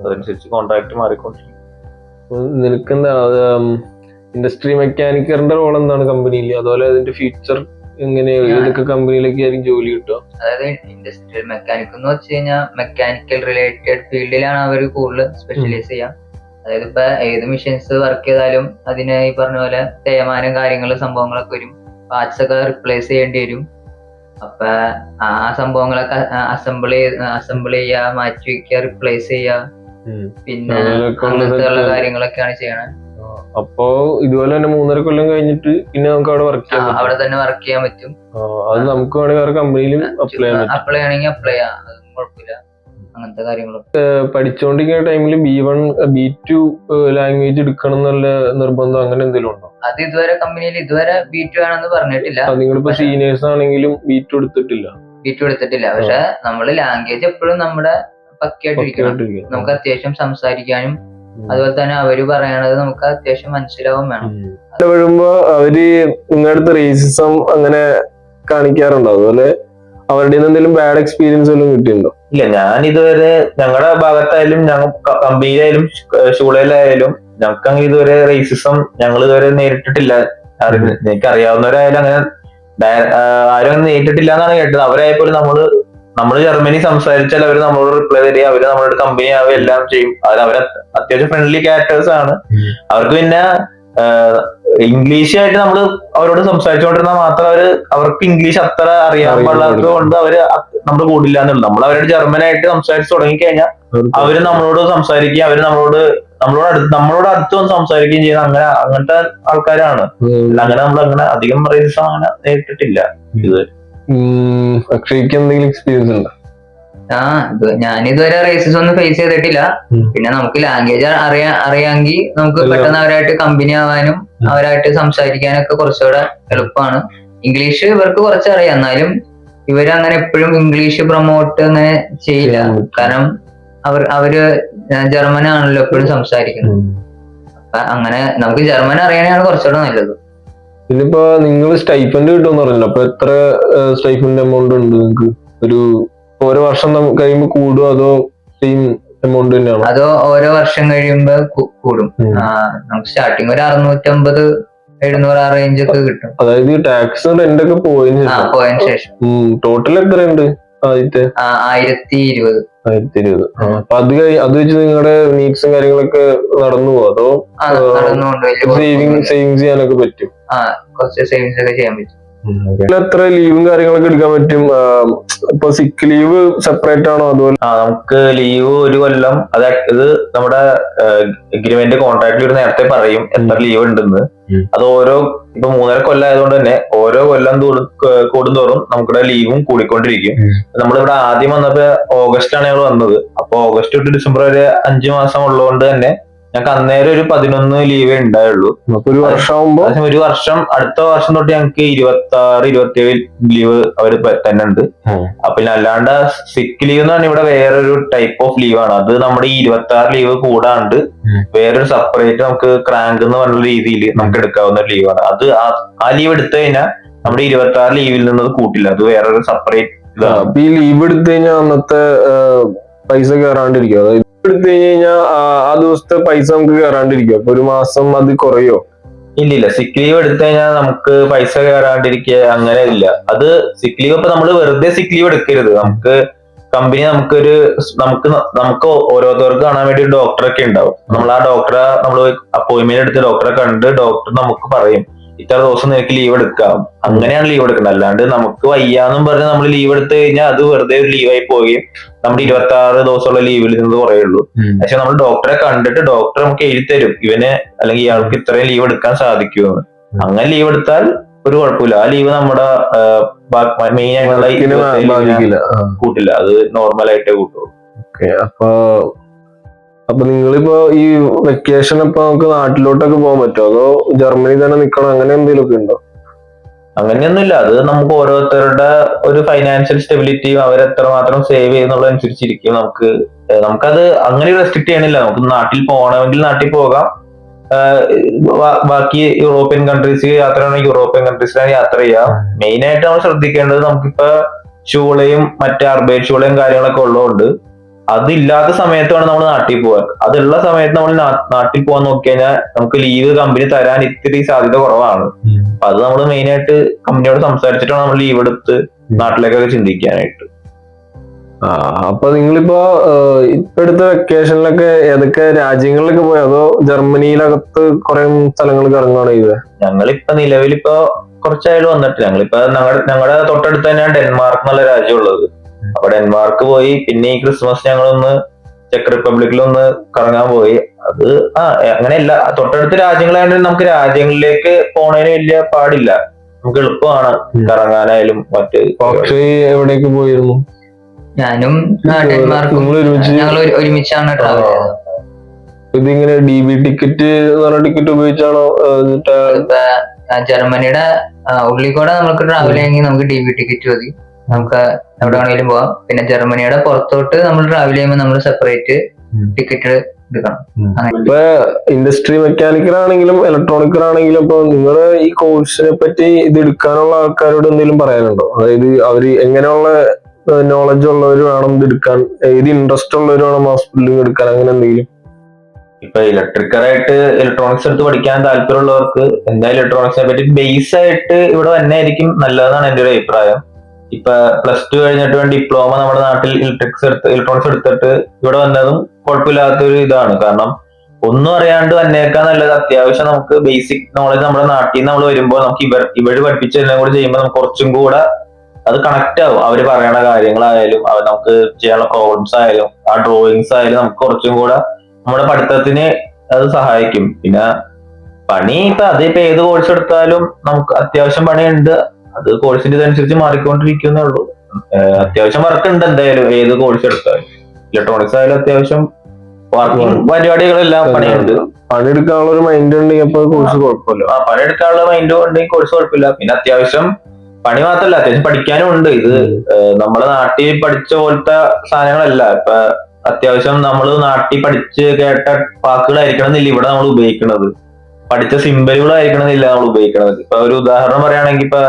അതനുസരിച്ച് കോൺട്രാക്ട് മാറിക്കൊണ്ടിരിക്കും. നിനക്ക് എന്താ ഇൻഡസ്ട്രി മെക്കാനിക്കറിന്റെ റോൾ എന്താണ് കമ്പനിയിൽ? അതുപോലെ അതിന്റെ ഫ്യൂച്ചർ എങ്ങനെ, ഏതൊക്കെ കമ്പനിയിലേക്ക് ആയിരിക്കും ജോലി കിട്ടുക? അതായത് ഇൻഡസ്ട്രിയൽ മെക്കാനിക് എന്ന് വെച്ച് കഴിഞ്ഞാൽ മെക്കാനിക്കൽ റിലേറ്റഡ് ഫീൽഡിലാണ് അവർ കൂടുതൽ സ്പെഷ്യലൈസ് ചെയ്യാം. അതായത് ഇപ്പൊ ഏത് മെഷീൻസ് വർക്ക് ചെയ്താലും അതിന് ഈ പറഞ്ഞ പോലെ തേയ്മാനം കാര്യങ്ങളും സംഭവങ്ങളൊക്കെ വരും. പാർട്സ് ഒക്കെ റിപ്ലേസ് ചെയ്യേണ്ടി വരും. അപ്പൊ ആ സംഭവങ്ങളൊക്കെ അസംബിൾ ചെയ്യുക, മാറ്റി വെക്കുക, റിപ്ലേസ് ചെയ്യുക, പിന്നെ അങ്ങനത്തെ കാര്യങ്ങളൊക്കെയാണ് ചെയ്യണത്. അപ്പോ ഇതുപോലെ തന്നെ 3.5 കൊല്ലം കഴിഞ്ഞിട്ട് പിന്നെ നമുക്ക് അവിടെ വർക്ക് ചെയ്യാം. അവിടെ തന്നെ വർക്ക് ചെയ്യാൻ പറ്റും. അത് നമുക്ക് വേണമെങ്കിൽ വേറെ കമ്പനിയിലും അപ്ലൈ ചെയ്യണമെങ്കിൽ അപ്ലൈ ചെയ്യാം. അതൊന്നും കുഴപ്പമില്ല. അങ്ങനത്തെ കാര്യങ്ങളൊക്കെ പഠിച്ചുകൊണ്ടിരിക്കുന്ന ടൈമിൽ B1 B2 ലാംഗ്വേജ് എടുക്കണം എന്നുള്ള നിർബന്ധം അങ്ങനെ എന്തെങ്കിലും ഉണ്ടോ? അത് ഇതുവരെ കമ്പനിയിൽ B2 ആണെന്ന് പറഞ്ഞിട്ടില്ല. നിങ്ങളിപ്പോ സീനിയേഴ്സ് ആണെങ്കിലും B2 എടുത്തിട്ടില്ല? B2 എടുത്തിട്ടില്ല. പക്ഷെ നമ്മള് ലാംഗ്വേജ് എപ്പോഴും നമ്മുടെ പക്കയായിട്ടിരിക്കണം. നമുക്ക് അത്യാവശ്യം സംസാരിക്കാനും അതുപോലെ തന്നെ അവര് പറയണത് നമുക്ക് അത്യാവശ്യം മനസ്സിലാവും വേണം. വരുമ്പോ അവര് നിങ്ങളുടെ അടുത്ത് റേസിസം അങ്ങനെ കാണിക്കാറുണ്ടോ? അതുപോലെ അവരുടെ എന്തെങ്കിലും ബാഡ് എക്സ്പീരിയൻസ് വല്ലതും കിട്ടിയിട്ടുണ്ടോ? ഇല്ല, ഞാൻ ഇതുവരെ ഞങ്ങളുടെ ഭാഗത്തായാലും ഞങ്ങൾ കമ്പനിയിലായാലും സ്കൂളിലായാലും ഞങ്ങൾക്ക് അങ്ങനെ ഇതുവരെ റേസിസം ഞങ്ങൾ ഇതുവരെ നേരിട്ടിട്ടില്ല. എനിക്ക് അറിയാവുന്നവരായാലും അങ്ങനെ ആരും അങ്ങനെ നേരിട്ടിട്ടില്ല എന്നാണ് കേട്ടത്. അവരായപ്പോലും നമ്മള് ജർമ്മനി സംസാരിച്ചാൽ അവര് നമ്മളോട് റിപ്ലൈ തരിക, അവര് നമ്മളോട് കമ്പനി ആവുക എല്ലാം ചെയ്യും. അവര് അത്യാവശ്യം ഫ്രണ്ട്ലി ക്യാരക്ടേഴ്സ് ആണ്. അവർക്ക് പിന്നെ ഇംഗ്ലീഷായിട്ട് നമ്മൾ അവരോട് സംസാരിച്ചുകൊണ്ടിരുന്നാൽ മാത്രം അവർക്ക് ഇംഗ്ലീഷ് അത്ര അറിയാൻ പാടില്ലാത്തത് കൊണ്ട് അവര് നമ്മൾ കൂടില്ല എന്നുള്ളത്. നമ്മൾ അവരോട് ജർമ്മനായിട്ട് സംസാരിച്ച് തുടങ്ങിക്കഴിഞ്ഞാൽ അവര് നമ്മളോട് സംസാരിക്കുക, അവര് നമ്മളോട് അടുത്ത് വന്ന് സംസാരിക്കുകയും ചെയ്യുന്ന അങ്ങനത്തെ ആൾക്കാരാണ്. അങ്ങനെ നമ്മൾ അധികം റേസിസം അങ്ങനെ നേരിട്ടിട്ടില്ല ഇത്. അക്ഷയ്ക്ക് എന്തെങ്കിലും എക്സ്പീരിയൻസ് ഉണ്ടോ? ഞാനിതുവരെ റേസിസം ഒന്നും ഫേസ് ചെയ്തിട്ടില്ല. പിന്നെ നമുക്ക് ലാംഗ്വേജ് അറിയാമെങ്കിൽ നമുക്ക് പെട്ടെന്ന് അവരായിട്ട് കമ്പനി ആവാനും അവരായിട്ട് സംസാരിക്കാനൊക്കെ കുറച്ചുകൂടെ എളുപ്പമാണ്. ഇംഗ്ലീഷ് ഇവർക്ക് കുറച്ചറിയാം, എന്നാലും ഇവരങ്ങനെ എപ്പോഴും ഇംഗ്ലീഷ് പ്രൊമോട്ട് അങ്ങനെ ചെയ്യില്ല. കാരണം അവര് ജർമ്മനാണല്ലോ എപ്പോഴും സംസാരിക്കുന്നത്. അപ്പൊ അങ്ങനെ നമുക്ക് ജർമ്മൻ അറിയാനാണ് കുറച്ചുകൂടെ നല്ലത്. ഇനിയിപ്പോ നിങ്ങൾ സ്റ്റൈഫൻഡ് കിട്ടുമെന്ന് പറഞ്ഞല്ലോ. അപ്പൊ എത്ര സ്റ്റൈഫൻഡ് എമൗണ്ട് ഉണ്ട് നിങ്ങൾക്ക്? ഓരോ വർഷം കഴിയുമ്പോ കൂടുമോ അതോ സെയിം എമൗണ്ട് തന്നെയാണോ? അതോ ഓരോ വർഷം കഴിയുമ്പോ കൂടും. നമുക്ക് സ്റ്റാർട്ടിങ് ഒരു 650-700 ആ റേഞ്ച് ഒക്കെ കിട്ടും. അതായത് ടാക്സ് റെന്റ് ഒക്കെ പോയതിനു ശേഷം ടോട്ടൽ എത്രയുണ്ട്? ആദ്യത്തെ 1020. അപ്പൊ അത് വെച്ച് നിങ്ങളുടെ നീഡ്സും കാര്യങ്ങളൊക്കെ നടന്നു പോകും അതോ സേവിങ്സ് ചെയ്യാനൊക്കെ പറ്റും? കുറച്ച് സേവിങ്സ് ഒക്കെ ചെയ്യാൻ പറ്റും. എത്ര ലീവും കാര്യങ്ങളൊക്കെ എടുക്കാൻ പറ്റും? ഇപ്പൊ സിക്ക് ലീവ് സെപ്പറേറ്റ് ആണോ? അതുപോലെ നമുക്ക് ലീവ് 1 കൊല്ലം ഇത് നമ്മുടെ എഗ്രിമെന്റ് കോൺട്രാക്റ്റിൽ നേരത്തെ പറയും എത്ര ലീവ് ഉണ്ടെന്ന്. അത് ഇപ്പൊ 3.5 കൊല്ലം ആയതുകൊണ്ട് തന്നെ ഓരോ കൊല്ലം കൂടുന്തോറും നമുക്കിവിടെ ലീവും കൂടിക്കൊണ്ടിരിക്കും. നമ്മളിവിടെ ആദ്യം വന്നപ്പോ ഓഗസ്റ്റ് ആണ് ഞങ്ങൾ വന്നത്. അപ്പൊ ഓഗസ്റ്റ് തൊട്ട് ഡിസംബർ വരെ 5 മാസം ഉള്ളതുകൊണ്ട് തന്നെ ഞങ്ങൾക്ക് അന്നേരം ഒരു 11 ലീവേ ഉണ്ടായുള്ളൂ. അപ്പൊ ഒരു വർഷമാകുമ്പോ ഒരു വർഷം, അടുത്ത വർഷം തൊട്ട് ഞങ്ങൾക്ക് 26-27 ലീവ് അവർ തന്നെ ഉണ്ട്. അപ്പൊ അല്ലാണ്ട് സിക്ക് ലീവ് എന്ന് പറഞ്ഞാൽ ഇവിടെ വേറൊരു ടൈപ്പ് ഓഫ് ലീവാണ്. അത് നമ്മുടെ ഈ 26 ലീവ് കൂടാണ്ട് വേറൊരു സെപ്പറേറ്റ് നമുക്ക് ക്രാങ്ക് എന്ന് പറഞ്ഞ രീതിയിൽ നമുക്ക് എടുക്കാവുന്ന ലീവാണ്. അത് ആ ലീവ് എടുത്തു കഴിഞ്ഞാൽ നമ്മുടെ 26 ലീവിൽ നിന്ന് കൂട്ടില്ല, അത് വേറൊരു സെപ്പറേറ്റ് ഇതാണ്. ഈ ലീവ് എടുത്തു കഴിഞ്ഞാൽ അന്നത്തെ പൈസ കയറാണ്ടിരിക്കും, അതായത് എടുത്തു കഴിഞ്ഞാൽ ആ ദിവസത്തെ പൈസ നമുക്ക് കയറാണ്ടിരിക്കും. അപ്പൊ ഒരു മാസം അത് കുറയോ? ഇല്ല, സിക്ക് ലീവ് എടുത്തു കഴിഞ്ഞാൽ നമുക്ക് പൈസ കയറാണ്ടിരിക്കുക അങ്ങനെ ഇല്ല. അത് സിക്ക് ലീവ് ഇപ്പൊ നമ്മൾ വെറുതെ സിക്ക് ലീവ് എടുക്കരുത്. നമുക്ക് കമ്പനി നമുക്ക് ഓരോരുത്തർക്ക് കാണാൻ വേണ്ടി ഒരു ഡോക്ടറൊക്കെ ഉണ്ടാവും. നമ്മൾ ആ ഡോക്ടറെ നമ്മൾ അപ്പോയിന്റ്മെന്റ് എടുത്ത് ഡോക്ടറെ കണ്ട് ഡോക്ടർ നമുക്ക് പറയും ഇത്ര ദിവസം നിനക്ക് ലീവ് എടുക്കാം, അങ്ങനെയാണ് ലീവ് എടുക്കുന്നത്. അല്ലാണ്ട് നമുക്ക് വയ്യാന്നും പറഞ്ഞ് നമ്മൾ ലീവ് എടുത്തു കഴിഞ്ഞാൽ അത് വെറുതെ ഒരു ലീവായി പോവുകയും നമ്മുടെ 26 ദിവസമുള്ള ലീവിൽ നിന്ന് കുറയുള്ളൂ. പക്ഷെ നമ്മൾ ഡോക്ടറെ കണ്ടിട്ട് ഡോക്ടർ നമുക്ക് എഴുതി തരും ഇവന് അല്ലെങ്കിൽ ഇയാൾക്ക് ഇത്രയും ലീവ് എടുക്കാൻ സാധിക്കുമെന്ന്. അങ്ങനെ ലീവ് എടുത്താൽ ഒരു കുഴപ്പമില്ല. ആ ലീവ് നമ്മുടെ മെയിൻ ആയിട്ടുള്ള കൂട്ടില്ല, അത് നോർമലായിട്ടേ കൂട്ടുള്ളൂ. അപ്പൊ നിങ്ങളിപ്പോ ഈ വെക്കേഷൻ ഇപ്പൊ നമുക്ക് നാട്ടിലോട്ടൊക്കെ പോകാൻ പറ്റുമോ, അതോ ജർമ്മനി തന്നെ നിക്കണം, അങ്ങനെ എന്തെങ്കിലും ഒക്കെ ഉണ്ടോ? അങ്ങനെയൊന്നുമില്ല. അത് നമുക്ക് ഓരോരുത്തരുടെ ഒരു ഫൈനാൻഷ്യൽ സ്റ്റെബിലിറ്റിയും അവരെത്രമാത്രം സേവ് ചെയ്യുന്നുള്ളതനുസരിച്ചിരിക്കും. നമുക്കത് അങ്ങനെ റെസ്ട്രിക്ട് ചെയ്യണില്ല. നമുക്ക് നാട്ടിൽ പോകണമെങ്കിൽ നാട്ടിൽ പോകാം. ബാക്കി യൂറോപ്യൻ കൺട്രീസ് യാത്ര ആണെങ്കിൽ യൂറോപ്യൻ കൺട്രീസിലാണ് യാത്ര ചെയ്യാം. മെയിൻ ആയിട്ട് നമ്മൾ ശ്രദ്ധിക്കേണ്ടത് നമുക്കിപ്പോ ഷൂളയും മറ്റേ അർബൈറ്റ് ഷൂളയും കാര്യങ്ങളൊക്കെ ഉള്ളതുകൊണ്ട് അതില്ലാത്ത സമയത്താണ് നമ്മൾ നാട്ടിൽ പോകാൻ. അതുള്ള സമയത്ത് നമ്മൾ നാട്ടിൽ പോകാൻ നോക്കി കഴിഞ്ഞാൽ നമുക്ക് ലീവ് കമ്പനി തരാൻ ഇത്തിരി സാധ്യത കുറവാണ്. അപ്പൊ അത് നമ്മൾ മെയിൻ ആയിട്ട് കമ്പനിയോട് സംസാരിച്ചിട്ടാണ് നമ്മൾ ലീവ് എടുത്ത് നാട്ടിലേക്കൊക്കെ ചിന്തിക്കാനായിട്ട്. അപ്പൊ നിങ്ങളിപ്പോ ഇപ്പൊ എടുത്ത വെക്കേഷനിലൊക്കെ ഏതൊക്കെ രാജ്യങ്ങളിലൊക്കെ പോയി, അതോ ജർമ്മനിയിലകത്ത് കുറെ സ്ഥലങ്ങൾ കറങ്ങുകയാണ് ചെയ്തത്? ഞങ്ങളിപ്പോ നിലവിലിപ്പോ കുറച്ചായാലും വന്നിട്ട് ഞങ്ങളിപ്പോ ഞങ്ങളുടെ തൊട്ടടുത്ത് തന്നെയാണ് ഡെൻമാർക്ക് എന്നുള്ള രാജ്യമുള്ളത്. അപ്പൊ ഡെൻമാർക്ക് പോയി. പിന്നെ ഈ ക്രിസ്മസ് ഞങ്ങളൊന്ന് ചെക്ക് റിപ്പബ്ലിക്കിലൊന്ന് കറങ്ങാൻ പോയി. അത് അങ്ങനെയല്ല, തൊട്ടടുത്ത രാജ്യങ്ങളായതുകൊണ്ട് നമുക്ക് രാജ്യങ്ങളിലേക്ക് പോണതിന് വലിയ പാടില്ല, നമുക്ക് എളുപ്പമാണ് കറങ്ങാനായാലും മറ്റ്. പക്ഷേ എവിടേക്ക് പോയിരുന്നു? ഞാനും ഡെൻമാർക്കും ഞങ്ങൾ ഒരുമിച്ചാണ് ട്രാവൽ ചെയ്തത്. ഇതിങ്ങനെ DB ടിക്കറ്റ് ടിക്കറ്റ് ഉപയോഗിച്ചാണോ? ജർമ്മനിയുടെ ഉള്ളിൽ കൂടെ നമുക്ക് ട്രാവൽ ചെയ്യെങ്കിൽ നമുക്ക് DB ടിക്കറ്റ് മതി, നമുക്ക് എവിടെ വേണമെങ്കിലും പോവാം. പിന്നെ ജർമ്മനിയുടെ പുറത്തോട്ട് നമ്മൾ ട്രാവൽ ചെയ്യുമ്പോൾ നമ്മൾ സെപ്പറേറ്റ് ടിക്കറ്റ് എടുക്കണം. ഇപ്പൊ ഇൻഡസ്ട്രി മെക്കാനിക്കൽ ആണെങ്കിലും ഇലക്ട്രോണിക്കൽ ആണെങ്കിലും ഇപ്പൊ നിങ്ങള് ഈ കോഴ്സിനെ പറ്റി ഇത് എടുക്കാനുള്ള ആൾക്കാരോട് എന്തെങ്കിലും പറയാനുണ്ടോ? അതായത് അവര് എങ്ങനെയുള്ള നോളജ് ഉള്ളവർ വേണം ഇത് എടുക്കാൻ, ഏത് ഇൻട്രസ്റ്റ് ഉള്ളവർ വേണം ഹോസ്പിറ്റലിൽ എടുക്കാൻ, അങ്ങനെ എന്തെങ്കിലും? ഇപ്പൊ ഇലക്ട്രിക്കലായിട്ട് ഇലക്ട്രോണിക്സ് എടുത്ത് പഠിക്കാൻ താല്പര്യമുള്ളവർക്ക് എന്തായാലും ഇലക്ട്രോണിക്സിനെ പറ്റി ബേസ് ആയിട്ട് ഇവിടെ തന്നെ ആയിരിക്കും നല്ലതെന്നാണ് എന്റെ ഒരു അഭിപ്രായം. ഇപ്പൊ +2 കഴിഞ്ഞിട്ട് ഡിപ്ലോമ നമ്മുടെ നാട്ടിൽ ഇലക്ട്രോണിക്സ് എടുത്തിട്ട് ഇവിടെ വന്നതും കുഴപ്പമില്ലാത്തൊരു ഇതാണ്. കാരണം ഒന്നും അറിയാണ്ട് വന്നേക്കാൻ നല്ലത് അത്യാവശ്യം നമുക്ക് ബേസിക് നോളജ് നമ്മുടെ നാട്ടിൽ നിന്ന് നമ്മൾ വരുമ്പോൾ നമുക്ക് ഇവര് പഠിപ്പിച്ചെല്ലാം കൂടി ചെയ്യുമ്പോൾ നമുക്ക് കുറച്ചും കൂടെ അത് കണക്ട് ആവും. അവര് പറയണ കാര്യങ്ങളായാലും നമുക്ക് ചെയ്യാനുള്ള പ്രോബ്ലംസ് ആയാലും ആ ഡ്രോയിങ്സ് ആയാലും നമുക്ക് കുറച്ചും കൂടെ നമ്മുടെ പഠിത്തത്തിന് അത് സഹായിക്കും. പിന്നെ പണി അതിപ്പോ ഏത് കോഴ്സ് എടുത്താലും നമുക്ക് അത്യാവശ്യം പണിയുണ്ട്. അത് കോഴ്സിന്റെ ഇതനുസരിച്ച് മാറിക്കൊണ്ടിരിക്കുന്നേ ഉള്ളൂ. അത്യാവശ്യം വർക്ക് ഉണ്ട് എന്തായാലും ഏത് കോഴ്സ് എടുത്താലും. ഇലക്ട്രോണിക്സ് ആയാലും അത്യാവശ്യം വർക്കിംഗ് പരിപാടികളെല്ലാം പണിയുണ്ട്. പണിയെടുക്കാനുള്ള ഒരു മൈൻഡ് ഉണ്ടെങ്കിൽ അപ്പൊ കോഴ്സ് കുഴപ്പമില്ല. പണിയെടുക്കാനുള്ള മൈൻഡ് ഉണ്ടെങ്കിൽ കോഴ്സ് കുഴപ്പമില്ല. പിന്നെ അത്യാവശ്യം പണി മാത്രല്ല, അത്യാവശ്യം പഠിക്കാനും ഉണ്ട്. ഇത് നമ്മുടെ നാട്ടിൽ പഠിച്ച പോലത്തെ സാധനങ്ങളല്ല. ഇപ്പൊ അത്യാവശ്യം നമ്മൾ നാട്ടിൽ പഠിച്ച് കേട്ട വാക്കുകളായിരിക്കണം എന്നില്ല ഇവിടെ നമ്മൾ ഉപയോഗിക്കുന്നത്, പഠിച്ച സിമ്പലുകളായിരിക്കണം എന്നില്ല നമ്മൾ ഉപയോഗിക്കുന്നത്. ഇപ്പൊ ഒരു ഉദാഹരണം പറയുകയാണെങ്കിൽ ഇപ്പൊ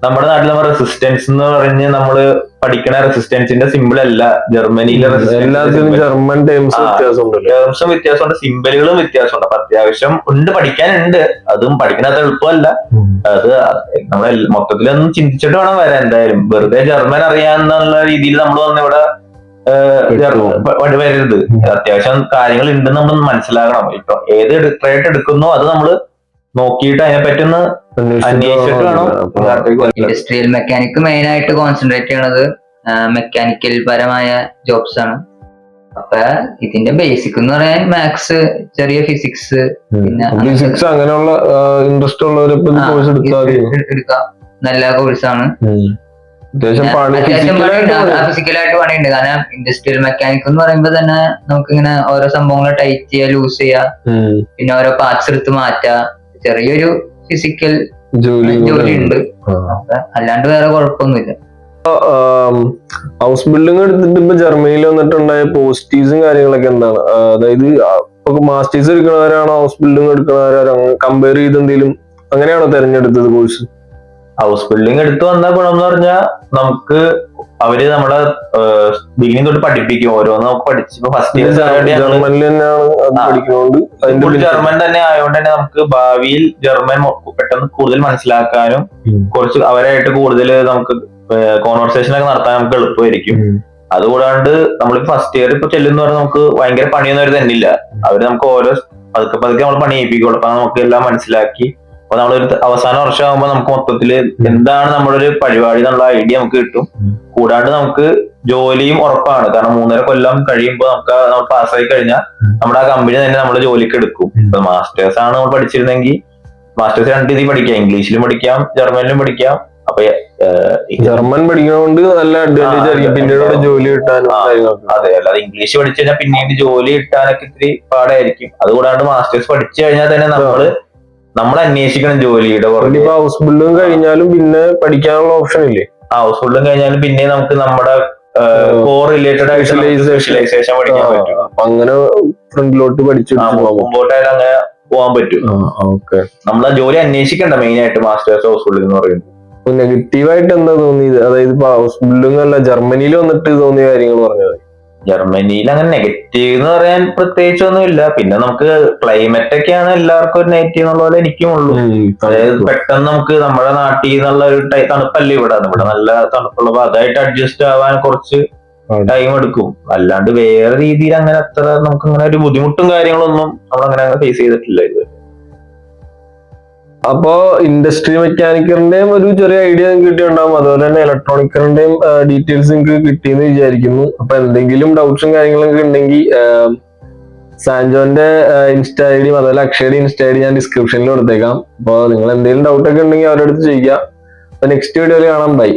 നമ്മുടെ നാട്ടിൽ നമ്മൾ റെസിസ്റ്റൻസ് എന്ന് പറഞ്ഞ് നമ്മള് പഠിക്കണ റെസിസ്റ്റൻസിന്റെ സിമ്പിൾ അല്ല ജർമ്മനിയിലെ ജർമ്മൻ ടേംസും വ്യത്യാസമുണ്ട്, സിമ്പലുകളും വ്യത്യാസമുണ്ട്. അപ്പൊ അത്യാവശ്യം ഉണ്ട്, പഠിക്കാനുണ്ട്. അതും പഠിക്കുന്നത് എളുപ്പമല്ല. അത് നമ്മളെ മൊത്തത്തിലൊന്നും ചിന്തിച്ചിട്ട് വേണം വരാൻ. എന്തായാലും വെറുതെ ജർമ്മൻ അറിയാന്നുള്ള രീതിയിൽ നമ്മൾ വന്നിവിടെ വരരുത്. അത്യാവശ്യം കാര്യങ്ങൾ ഉണ്ടെന്ന് നമ്മൾ മനസ്സിലാക്കണം. ഇപ്പൊ ഏത് ട്രേഡ് എടുക്കുന്നോ അത് നമ്മൾ നോക്കിയിട്ട് അതിനെപ്പറ്റി ഒന്ന് അന്വേഷിച്ചിട്ട് വേണം. ഇൻഡസ്ട്രിയൽ മെക്കാനിക് മെയിൻ ആയിട്ട് കോൺസെൻട്രേറ്റ് ചെയ്യണത് മെക്കാനിക്കൽ പരമായ ജോബ്സ് ആണ്. അപ്പൊ ഇതിന്റെ ബേസിക് എന്ന് പറയാൻ മാത്സ്, ചെറിയ ഫിസിക്സ്, പിന്നെ അങ്ങനെയുള്ള ഇൻട്രസ്റ്റ് ഉള്ളവരെ എടുക്കാം. നല്ല കോഴ്സാണ്. അത്യാവശ്യം പണി ഫിസിക്കലായിട്ട് പണിയുണ്ട്. കാരണം ഇൻഡസ്ട്രിയൽ മെക്കാനിക് എന്ന് പറയുമ്പോ തന്നെ നമുക്ക് ഇങ്ങനെ ഓരോ സംഭവങ്ങൾ ടൈറ്റ് ചെയ്യുക, ലൂസ് ചെയ്യുക, പിന്നെ ഓരോ പാർട്സ് എടുത്ത് മാറ്റുക, ചെറിയൊരു ഫിസിക്കൽ ജോലി ഉണ്ട്. അല്ലാണ്ട് വേറെ കുഴപ്പമൊന്നുമില്ല. ഹൗസ് ബിൽഡിംഗ് എടുത്തിട്ട് ഇപ്പൊ ജർമ്മനിയിൽ വന്നിട്ടുണ്ടായ പോസിറ്റീവ്സും കാര്യങ്ങളൊക്കെ എന്താണ്? അതായത് മാസ്റ്റേഴ്സ് എടുക്കുന്നവരാണോ ഹൗസ് ബിൽഡിംഗ് എടുക്കുന്നവരാണോ? കമ്പയർ ചെയ്ത് എന്തെങ്കിലും അങ്ങനെയാണോ തെരഞ്ഞെടുത്തത് കോഴ്സ്? ഹൗസ് ബിൽഡിംഗ് എടുത്തു വന്ന ഗുണം എന്ന് പറഞ്ഞാൽ നമുക്ക് അവര് നമ്മളെ ബിഗിനിങ് തൊട്ട് പഠിപ്പിക്കും. ഓരോന്ന് നമുക്ക് പഠിച്ചു ഫസ്റ്റ് ഇയർ ജർമ്മനിൽ തന്നെയാണ് പഠിക്കുന്നതുകൊണ്ട് ജർമ്മൻ തന്നെ ആയതുകൊണ്ട് തന്നെ നമുക്ക് ഭാവിയിൽ ജർമ്മൻ പെട്ടെന്ന് കൂടുതൽ മനസ്സിലാക്കാനും കുറച്ച് അവരായിട്ട് കൂടുതൽ നമുക്ക് കോൺവെർസേഷൻ ഒക്കെ നടത്താൻ നമുക്ക് എളുപ്പമായിരിക്കും. അതുകൂടാണ്ട് നമ്മൾ ഫസ്റ്റ് ഇയർ ഇപ്പൊ ചെല്ലുന്ന പറഞ്ഞാൽ നമുക്ക് ഭയങ്കര പണിയൊന്നും അവർ തന്നില്ല. അവര് നമുക്ക് ഓരോ പതുക്കെ പതുക്കെ നമ്മൾ പണി ചെയ്യിപ്പിക്കുള്ളൂ. അപ്പൊ നമുക്ക് എല്ലാം മനസ്സിലാക്കി അപ്പൊ നമ്മളൊരു അവസാന വർഷമാകുമ്പോൾ നമുക്ക് മൊത്തത്തില് എന്താണ് നമ്മളൊരു പരിപാടി എന്നുള്ള ഐഡിയ നമുക്ക് കിട്ടും. കൂടാണ്ട് നമുക്ക് ജോലിയും ഉറപ്പാണ്. കാരണം 3.5 കൊല്ലം കഴിയുമ്പോൾ നമ്മൾ പാസ്സായി കഴിഞ്ഞാൽ നമ്മുടെ ആ കമ്പനി തന്നെ നമ്മള് ജോലിക്ക് എടുക്കും. ഇപ്പൊ മാസ്റ്റേഴ്സ് ആണ് നമ്മൾ പഠിച്ചിരുന്നെങ്കിൽ മാസ്റ്റേഴ്സ് 2 രീതിയിൽ പഠിക്കാം. ഇംഗ്ലീഷിലും പഠിക്കാം, ജർമ്മനിലും പഠിക്കാം. അപ്പൊ ജർമ്മൻ പഠിക്കുന്നതുകൊണ്ട് നല്ല അഡ്വാൻറ്റേജ് ആയിരിക്കും പിന്നീട് ജോലി കിട്ടാനും. അതെ, അല്ലാതെ ഇംഗ്ലീഷ് പഠിച്ചു കഴിഞ്ഞാൽ പിന്നീട് ജോലി കിട്ടാനൊക്കെ ഇത്തിരി പാടായിരിക്കും. അതുകൂടാണ്ട് മാസ്റ്റേഴ്സ് പഠിച്ചു കഴിഞ്ഞാൽ തന്നെ നമ്മൾ അന്വേഷിക്കണം ജോലിയുടെ. ഹൗസ് ബിൽഡിംഗ് കഴിഞ്ഞാലും പിന്നെ പഠിക്കാനുള്ള ഓപ്ഷൻ ഇല്ലേ? ഹൗസ് ബിൽഡിംഗ് കഴിഞ്ഞാലും പിന്നെ നമുക്ക് നമ്മുടെ കോർ റിലേറ്റഡ് ആയിട്ട് സ്പെഷ്യലൈസേഷൻ പഠിക്കാൻ പറ്റും. അങ്ങനെ ഫ്രണ്ടിലോട്ട് പഠിച്ചു മുമ്പോട്ടായാലും അങ്ങനെ പോകാൻ പറ്റും. നമ്മളെ ജോലി അന്വേഷിക്കണ്ട മെയിൻ ആയിട്ട് മാസ്റ്റേഴ്സ് ഹൗസ് ബിൽഡിംഗ് എന്ന് പറയുന്നത്. നെഗറ്റീവായിട്ട് എന്താ തോന്നിയത്? അതായത് ഇപ്പൊ ഹൗസ് ബിൽഡിംഗ് അല്ല ജർമ്മനിയിൽ വന്നിട്ട് തോന്നിയ കാര്യങ്ങൾ പറഞ്ഞത്. ജർമ്മനിയിൽ അങ്ങനെ നെഗറ്റീവ് എന്ന് പറയാൻ പ്രത്യേകിച്ചൊന്നും ഇല്ല. പിന്നെ നമുക്ക് ക്ലൈമറ്റ് ഒക്കെയാണ് എല്ലാവർക്കും ഒരു നെഗറ്റീവ് എന്നുള്ള പോലെ എനിക്കും ഉള്ളൂ. അതായത് പെട്ടെന്ന് നമുക്ക് നമ്മുടെ നാട്ടിൽ നിന്നുള്ള ഒരു തണുപ്പല്ല ഇവിടെ നല്ല തണുപ്പുള്ളപ്പോ അതായിട്ട് അഡ്ജസ്റ്റ് ആവാൻ കുറച്ച് ടൈം എടുക്കും. അല്ലാണ്ട് വേറെ രീതിയിൽ അങ്ങനെ അത്ര നമുക്ക് അങ്ങനെ ഒരു ബുദ്ധിമുട്ടും കാര്യങ്ങളൊന്നും നമ്മളങ്ങനെ ഫേസ് ചെയ്തിട്ടില്ല ഇത്. അപ്പോ ഇൻഡസ്ട്രി മെക്കാനിക്കറിന്റെയും ഒരു ചെറിയ ഐഡിയ നിങ്ങൾക്ക് കിട്ടിയിട്ടുണ്ടാവും. അതുപോലെ തന്നെ ഇലക്ട്രോണിക്കറിന്റെയും ഡീറ്റെയിൽസ് നിങ്ങൾക്ക് കിട്ടിയെന്ന് വിചാരിക്കുന്നു. അപ്പൊ എന്തെങ്കിലും ഡൗട്ട്സും കാര്യങ്ങളൊക്കെ ഉണ്ടെങ്കിൽ സാൻജോന്റെ ഇൻസ്റ്റാ ഐ ഡിയും അതുപോലെ അക്ഷയുടെ ഇൻസ്റ്റാ ഐ ഡി ഞാൻ ഡിസ്ക്രിപ്ഷനിൽ കൊടുത്തേക്കാം. അപ്പൊ നിങ്ങൾ എന്തെങ്കിലും ഡൗട്ട് ഒക്കെ ഉണ്ടെങ്കിൽ അവരുടെ അടുത്ത് ചോദിക്കാം. അപ്പൊ നെക്സ്റ്റ് വീഡിയോയിൽ കാണാം. ബൈ.